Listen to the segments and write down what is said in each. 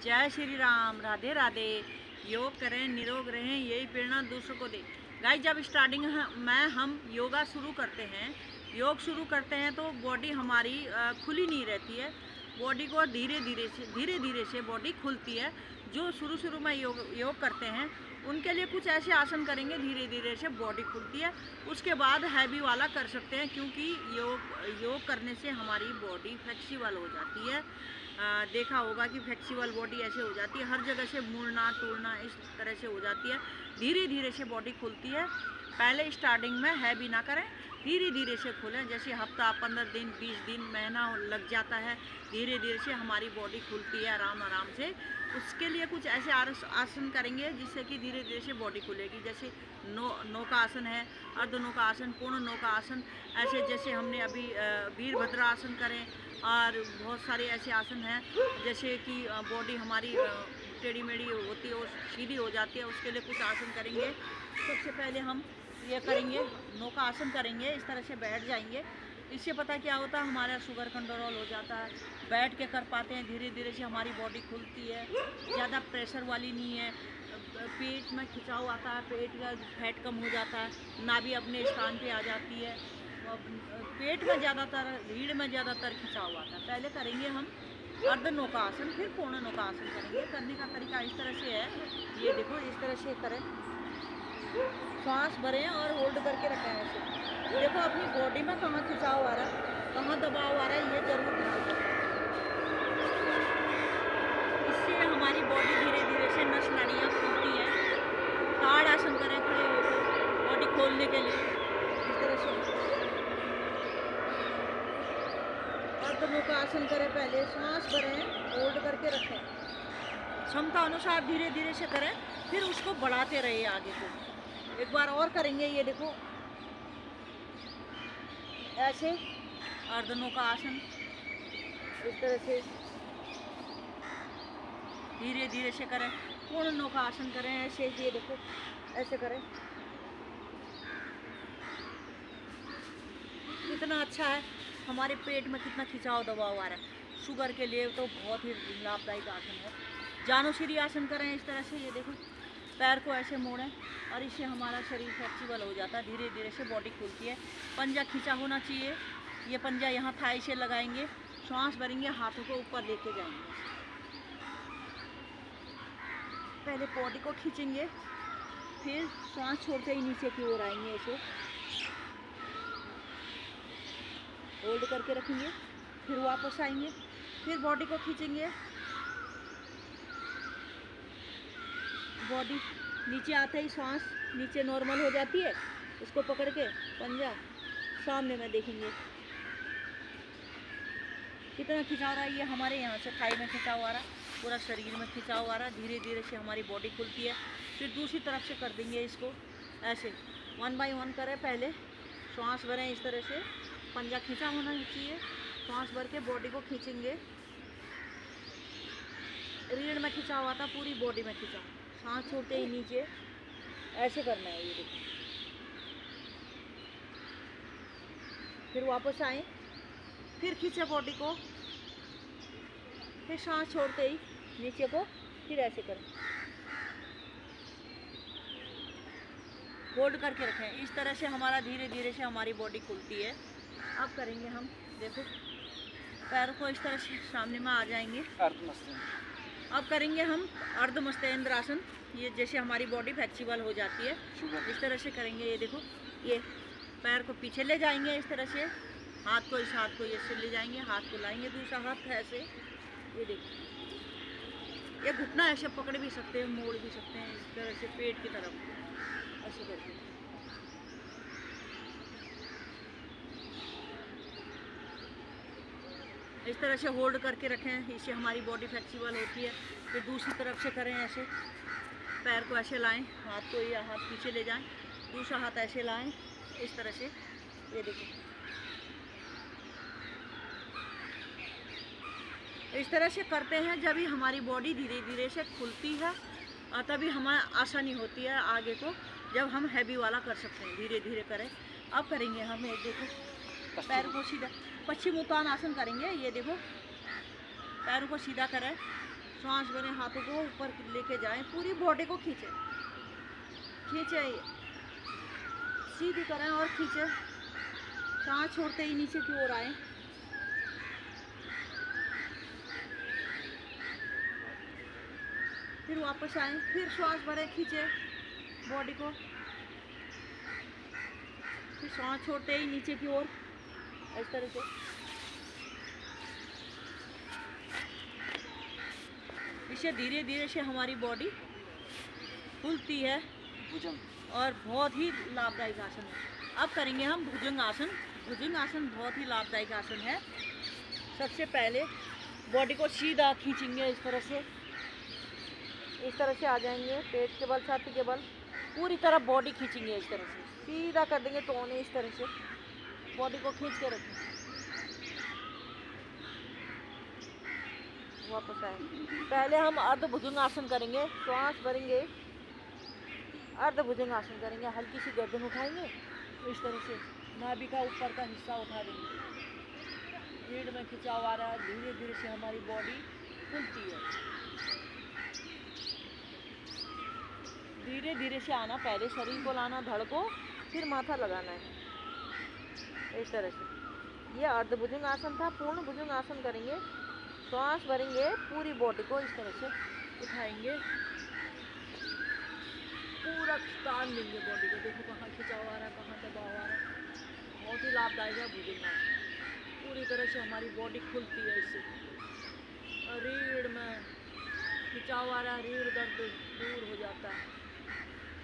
जय श्री राम, राधे राधे। योग करें, निरोग रहें, यही प्रेरणा दूसरों को दें। गाइस, जब स्टार्टिंग में हम योगा शुरू करते हैं, योग शुरू करते हैं तो बॉडी हमारी खुली नहीं रहती है। बॉडी को धीरे धीरे से बॉडी खुलती है। जो शुरू में योग करते हैं उनके लिए कुछ ऐसे आसन करेंगे, धीरे धीरे से बॉडी खुलती है। उसके बाद हैवी वाला कर सकते हैं, क्योंकि योग करने से हमारी बॉडी फ्लेक्सिबल हो जाती है। देखा होगा कि फ्लेक्सिबल बॉडी ऐसे हो जाती है, हर जगह से मुड़ना टूटना इस तरह से हो जाती है। धीरे धीरे से बॉडी खुलती है। पहले स्टार्टिंग में हैवी ना करें, धीरे धीरे से खोलें। जैसे हफ्ता 15 दिन 20 दिन महीना लग जाता है, धीरे धीरे से हमारी बॉडी खुलती है आराम से। उसके लिए कुछ ऐसे आसन करेंगे जिससे कि धीरे धीरे से बॉडी खुलेगी। जैसे नौका आसन है, अर्ध नौका आसन, पूर्ण नौका आसन। ऐसे जैसे हमने अभी वीरभद्र आसन करें, और बहुत सारे ऐसे आसन हैं जैसे कि बॉडी हमारी टेढ़ी मेढ़ी होती है और सीधी हो जाती है। उसके लिए कुछ आसन करेंगे। सबसे पहले हम ये करेंगे, नौका आसन करेंगे। इस तरह से बैठ जाएंगे। इससे पता क्या होता है, हमारा शुगर कंट्रोल हो जाता है। बैठ के कर पाते हैं, धीरे धीरे से हमारी बॉडी खुलती है। ज़्यादा प्रेशर वाली नहीं है। पेट में खिंचाव आता है, पेट का फैट कम हो जाता है, नाभि अपने स्थान पे आ जाती है। पेट में ज़्यादातर, रीढ़ में ज़्यादातर खिंचाव आता है। पहले करेंगे हम अर्ध नौका आसन, फिर पूर्ण नौका आसन करेंगे। करने का तरीका इस तरह से है, ये देखो, इस तरह से करें। सांस भरें और होल्ड करके रखें ऐसे। देखो अपनी बॉडी में कहाँ खिंचाव आ रहा है, कहाँ दबाव आ रहा है, ये जरूर ध्यान रखें। इससे हमारी बॉडी धीरे धीरे से नस नाड़ियाँ खुलती हैं। ताड़ आसन करें खड़े होकर बॉडी खोलने के लिए, इस तरह से। अर्ध का आसन करें, पहले सांस भरें, होल्ड करके रखें। क्षमता अनुसार धीरे धीरे से करें, फिर उसको बढ़ाते रहिए आगे को। एक बार और करेंगे, ये देखो ऐसे अर्ध नौका आसन, इस तरह से धीरे धीरे से करें। पूर्ण नौका आसन करें ऐसे, ये देखो ऐसे करें। कितना अच्छा है, हमारे पेट में कितना खिंचाव दबाव आ रहा है। शुगर के लिए तो बहुत ही लाभदायक आसन है। जानुसीरी आसन करें इस तरह से, ये देखो पैर को ऐसे मोड़ें और इससे हमारा शरीर फ्लेक्सिबल हो जाता है। धीरे धीरे से बॉडी खुलती है। पंजा खींचा होना चाहिए। ये पंजा यहाँ थाई से लगाएंगे, सांस भरेंगे, हाथों को ऊपर लेके जाएंगे। पहले बॉडी को खींचेंगे, फिर सांस छोड़ते ही नीचे की ओर आएंगे, ऐसे होल्ड करके रखेंगे। फिर वापस आएंगे, फिर बॉडी को खींचेंगे। बॉडी नीचे आते ही सांस नीचे नॉर्मल हो जाती है। इसको पकड़ के पंजा सामने में देखेंगे कितना खिंचाव रहा है। ये हमारे यहाँ से थाई में खिंचाव आ रहा है, पूरा शरीर में खिंचाव आ रहा है। धीरे धीरे से हमारी बॉडी खुलती है। फिर दूसरी तरफ से कर देंगे इसको ऐसे, 1 बाय 1 करें। पहले सांस भरें इस तरह से, पंजा खींचा होना चाहिए। सांस भर के बॉडी को खींचेंगे। रीढ़ में खिंचाव आता, पूरी बॉडी में खिंचाव। सांस छोड़ते ही नीचे ऐसे करना है, ये देखो। फिर वापस आए, फिर खींचे बॉडी को, फिर सांस छोड़ते ही नीचे को, फिर ऐसे करें, होल्ड करके रखें। इस तरह से हमारा धीरे धीरे से हमारी बॉडी खुलती है। अब करेंगे हम, देखो पैरों को इस तरह से सामने में आ जाएंगे। अब करेंगे हम अर्ध मस्तेंद्र आसन। ये जैसे हमारी बॉडी फ्लेक्सिबल हो जाती है, इस तरह से करेंगे। ये देखो, ये पैर को पीछे ले जाएंगे इस तरह से, हाथ को इस हाथ को ये से ले जाएंगे, हाथ को लाएंगे, दूसरा हाथ ऐसे, ये देखो। ये घुटना ऐसे पकड़ भी सकते हैं, मोड़ भी सकते हैं इस तरह से पेट की तरफ ऐसे करके। इस तरह से होल्ड करके रखें, इससे हमारी बॉडी फ्लेक्सिबल होती है। फिर दूसरी तरफ से करें ऐसे, पैर को ऐसे लाएं, हाथ को ये हाथ पीछे ले जाएं, दूसरा हाथ ऐसे लाएं इस तरह से, ये देखिए। इस तरह से करते हैं, जब भी हमारी बॉडी धीरे धीरे से खुलती है और तभी हमें आसानी होती है आगे को, जब हम हैवी वाला कर सकते हैं। धीरे धीरे करें। अब करेंगे हम, एक देखो पैर को सीधा, पश्चिम उत्तान आसन करेंगे। ये देखो पैरों को सीधा करें, सांस भरें, हाथों को ऊपर लेके जाएं, पूरी बॉडी को खींचें, खींचें, सीधी करें और खींचें, सांस छोड़ते ही नीचे की ओर आए, फिर वापस आए, फिर श्वास भरें, खींचें बॉडी को, फिर सांस छोड़ते ही नीचे की ओर, इस तरह से। इससे धीरे धीरे से हमारी बॉडी खुलती है और बहुत ही लाभदायक आसन है। अब करेंगे हम भुजंग आसन। भुजंग आसन बहुत ही लाभदायक आसन है। सबसे पहले बॉडी को सीधा खींचेंगे, इस तरह से आ जाएंगे, पेट के बल, छाती के बल, पूरी तरह बॉडी खींचेंगे, इस तरह से सीधा कर देंगे तो उन्हें इस तरह से बॉडी को खींच के रखें। वापस आए, पहले हम अर्ध भुजंग आसन करेंगे, श्वास भरेंगे, अर्ध भुजंग आसन करेंगे, हल्की सी गर्दन उठाएंगे, इस तरह से नाभि का ऊपर का हिस्सा उठा देंगे, रीढ़ में खिंचाव आ रहा है, धीरे धीरे से हमारी बॉडी खुलती है, धीरे धीरे से आना, पहले शरीर को लाना, धड़ को, फिर माथा लगाना है, इस तरह से। ये अर्ध भुजंग आसन था। पूर्ण भुजंग आसन करेंगे, श्वास भरेंगे, पूरी बॉडी को इस तरह से उठाएंगे, पूरा तान देंगे बॉडी को, देखो कहाँ खिंचाव आ रहा है, कहाँ दबाव आ रहा है, बहुत ही लाभदायक है भुजंग आसन। पूरी तरह से हमारी बॉडी खुलती है इससे, और रीढ़ में खिंचाव आ रहा है, रीढ़ दर्द दूर हो जाता है,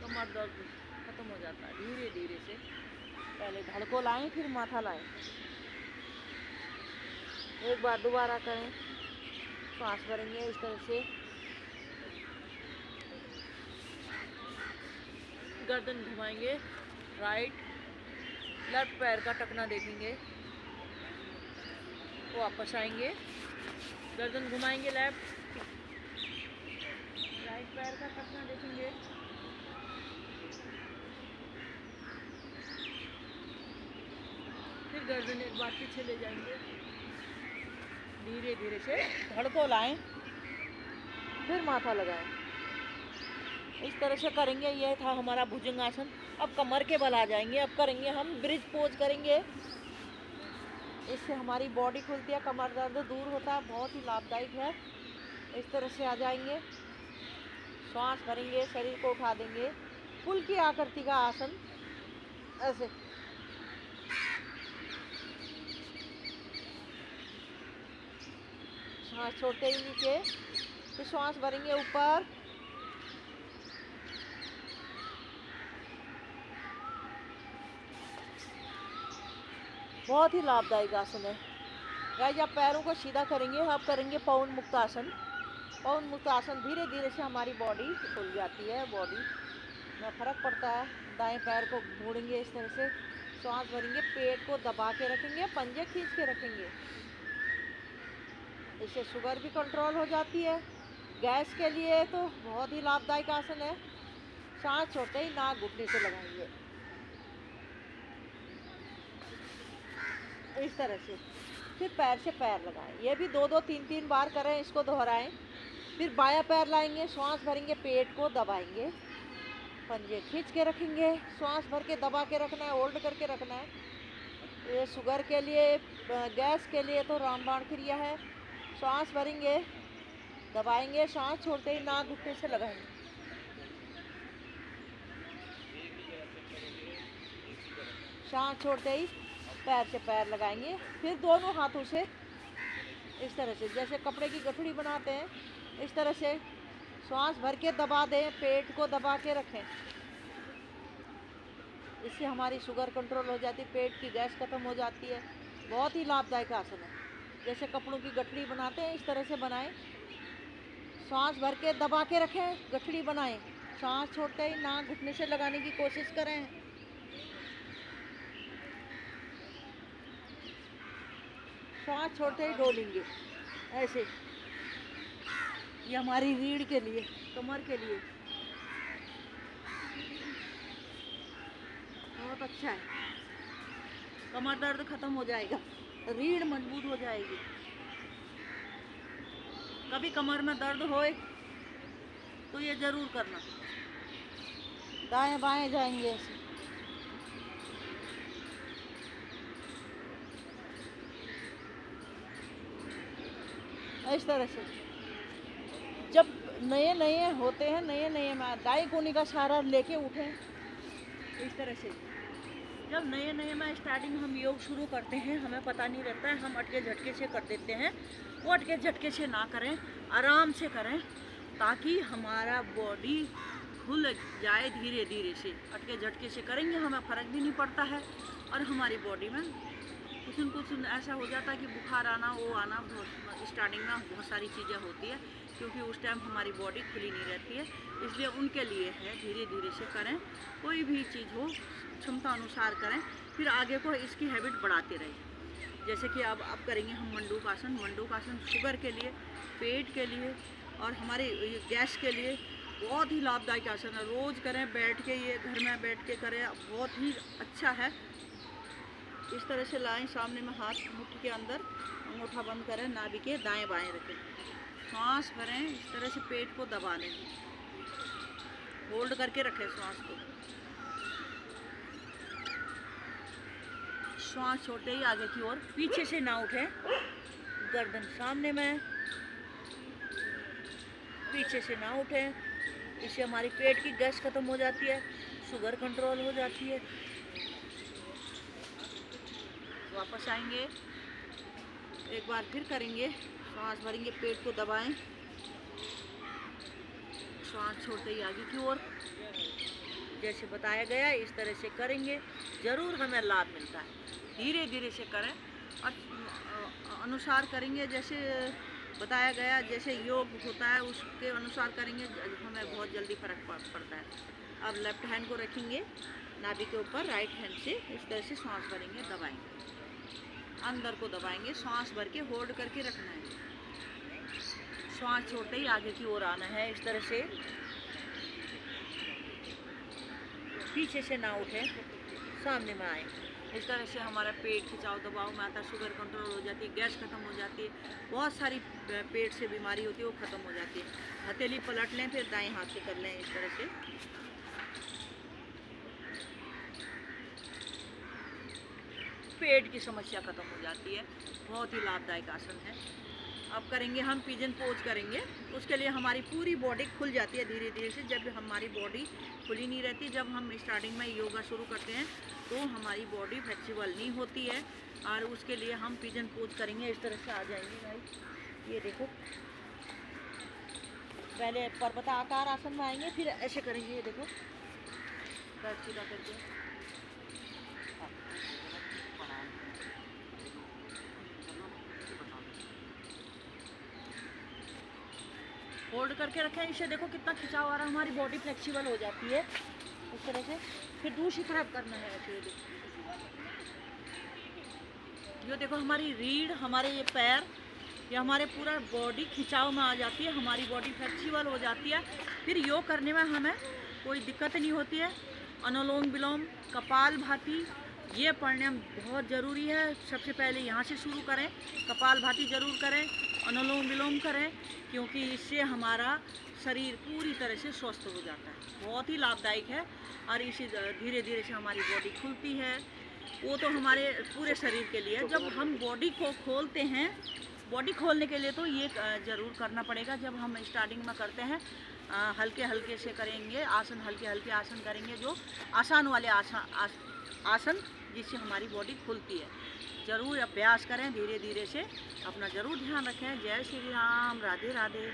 कमर दर्द खत्म हो जाता है। धीरे धीरे से पहले धड़ को लाएं, फिर माथा लाएं, एक बार दोबारा करें, सांस भरेंगे इस तरह से, गर्दन घुमाएंगे, राइट, लेफ्ट पैर का टखना देखेंगे, वापस आएंगे, गर्दन घुमाएंगे, लेफ्ट, राइट पैर का टखना देखेंगे, फिर गर्दन एक बार पीछे ले जाएंगे, धीरे धीरे से धड़ को लाएं, फिर माथा लगाएं, इस तरह से करेंगे। यह था हमारा भुजंग आसन। अब कमर के बल आ जाएंगे। अब करेंगे हम ब्रिज पोज करेंगे, इससे हमारी बॉडी खुलती है, कमर दर्द दूर होता है, बहुत ही लाभदायक है। इस तरह से आ जाएंगे, श्वास भरेंगे, शरीर को उठा देंगे, फूल की आकृति का आसन, ऐसे सांस छोड़ते ही नीचे, फिर श्वास भरेंगे ऊपर, बहुत ही लाभदायक आसन है। गाइस, आप पैरों को सीधा करेंगे। अब करेंगे पवन मुक्त आसन। पवन मुक्त आसन, धीरे धीरे से हमारी बॉडी खुल जाती है, बॉडी में फर्क पड़ता है। दाएं पैर को मोड़ेंगे इस तरह से, श्वास भरेंगे, पेट को दबा के रखेंगे, पंजे खींच के रखेंगे, इससे शुगर भी कंट्रोल हो जाती है। गैस के लिए तो बहुत ही लाभदायक आसन है। सांस छोड़ते ही नाक घुटने से लगाएंगे, इस तरह से, फिर पैर से पैर लगाएं। ये भी 2-2, 3-3 बार करें, इसको दोहराएं। फिर बायां पैर लाएंगे, श्वास भरेंगे, पेट को दबाएंगे, पंजे खींच के रखेंगे, श्वास भर के दबा के रखना है, होल्ड करके रखना है। ये शुगर के लिए, गैस के लिए तो रामबाण क्रिया है। श्वास भरेंगे, दबाएंगे, सांस छोड़ते ही नाक घुटने से लगाएंगे, सांस छोड़ते ही पैर से पैर लगाएंगे। फिर दोनों हाथों से इस तरह से, जैसे कपड़े की गठड़ी बनाते हैं, इस तरह से श्वास भर के दबा दें, पेट को दबा के रखें। इससे हमारी शुगर कंट्रोल हो जाती है, पेट की गैस खत्म हो जाती है। बहुत ही लाभदायक आसन है। जैसे कपड़ों की गठड़ी बनाते हैं, इस तरह से बनाएं। सांस भर के दबा के रखें, गठड़ी बनाएं, सांस छोड़ते ही नाक घुटने से लगाने की कोशिश करें। सांस छोड़ते ही डोलेंगे, ऐसे। ये हमारी रीढ़ के लिए, कमर के लिए बहुत अच्छा है। कमर दर्द खत्म हो जाएगा, रीढ़ मजबूत हो जाएगी, कभी कमर में दर्द होए तो ये ज़रूर करना। दाएं बाएं जाएंगे ऐसे। इस तरह से जब नए नए होते हैं, नए नए में दाएं कोनी का सहारा लेके उठें। इस तरह से जब नए नए में स्टार्टिंग हम योग शुरू करते हैं, हमें पता नहीं रहता है, हम अटके झटके से कर देते हैं। वो अटके झटके से ना करें, आराम से करें, ताकि हमारा बॉडी खुल जाए धीरे धीरे से। अटके झटके से करेंगे हमें फ़र्क भी नहीं पड़ता है, और हमारी बॉडी में कुछ न कुछ ऐसा हो जाता है कि बुखार आना, वो आना, स्टार्टिंग में बहुत सारी चीज़ें होती है, क्योंकि उस टाइम हमारी बॉडी खुली नहीं रहती है। इसलिए उनके लिए है धीरे धीरे से करें, कोई भी चीज़ हो क्षमता अनुसार करें, फिर आगे को इसकी हैबिट बढ़ाते रहें। जैसे कि अब करेंगे हम मंडूकासन। मंडूकासन शुगर के लिए, पेट के लिए और हमारे गैस के लिए बहुत ही लाभदायक आसन है। रोज़ करें, बैठ के, ये घर में बैठ के करें, बहुत ही अच्छा है। इस तरह से लाएं, सामने में हाथ मुट्ठी के अंदर, अंगूठा बंद करें, नाभि के दाएं बाएं रखें, सांस भरें, इस तरह से पेट को दबा लें, होल्ड करके रखें सांस को। श्वास छोड़ते ही आगे की ओर, पीछे से ना उठें, गर्दन सामने में, पीछे से ना उठें। इससे हमारी पेट की गैस खत्म हो जाती है, शुगर कंट्रोल हो जाती है। वापस आएंगे, एक बार फिर करेंगे, सांस भरेंगे, पेट को दबाएं, सांस छोड़ते ही आगे की ओर, जैसे बताया गया इस तरह से करेंगे, ज़रूर हमें लाभ मिलता है। धीरे धीरे से करें और अनुसार करेंगे, जैसे बताया गया, जैसे योग होता है उसके अनुसार करेंगे, हमें बहुत जल्दी फ़र्क पड़ता है। अब लेफ्ट हैंड को रखेंगे नाभि के ऊपर, राइट हैंड से इस तरह से सांस भरेंगे, दबाएंगे, अंदर को दबाएंगे, सांस भर के होल्ड करके रखना है। सांस छोड़ते ही आगे की ओर आना है, इस तरह से, पीछे से ना उठे, सामने में आए। इस तरह से हमारा पेट खिंचाव दबाव में आता है, शुगर कंट्रोल हो जाती है, गैस खत्म हो जाती है, बहुत सारी पेट से बीमारी होती है वो ख़त्म हो जाती है। हथेली पलट लें, फिर दाएं हाथ से कर लें, इस तरह से। पेट की समस्या खत्म हो जाती है, बहुत ही लाभदायक आसन है। अब करेंगे हम पिजन पोज करेंगे, उसके लिए हमारी पूरी बॉडी खुल जाती है धीरे धीरे से। जब हमारी बॉडी खुली नहीं रहती, जब हम स्टार्टिंग में योगा शुरू करते हैं तो हमारी बॉडी फ्लेक्सिबल नहीं होती है, और उसके लिए हम पिजन पोज करेंगे। इस तरह से आ जाएंगे गाइस, ये देखो, पहले पर्वताकार आसन में आएंगे, फिर ऐसे करेंगे, ये देखो, पैर सीधा करके, होल्ड करके रखें। इसे देखो कितना खिंचाव आ रहा है, हमारी बॉडी फ्लेक्सिबल हो जाती है इस तरह से। फिर दूसरी तरफ करना है ऐसे, ये देखो हमारी रीढ़, हमारे ये पैर, ये हमारे पूरा बॉडी खिंचाव में आ जाती है, हमारी बॉडी फ्लेक्सिबल हो जाती है। फिर योग करने में हमें कोई दिक्कत नहीं होती है। अनुलोम विलोम, कपाल भाती, ये पढ़ना बहुत ज़रूरी है। सबसे पहले यहाँ से शुरू करें, कपाल भाती ज़रूर करें, अनुलोम विलोम करें, क्योंकि इससे हमारा शरीर पूरी तरह से स्वस्थ हो जाता है, बहुत ही लाभदायक है। और इसी धीरे धीरे से हमारी बॉडी खुलती है, वो तो हमारे पूरे शरीर के लिए। जब हम बॉडी को खोलते हैं, बॉडी खोलने के लिए तो ये ज़रूर करना पड़ेगा। जब हम स्टार्टिंग में करते हैं, हल्के हल्के से करेंगे आसन, हल्के हल्के आसन करेंगे, जो आसान वाले आसन जिससे हमारी बॉडी खुलती है। ज़रूर अभ्यास करें धीरे धीरे से, अपना ज़रूर ध्यान रखें। जय श्री राम, राधे राधे।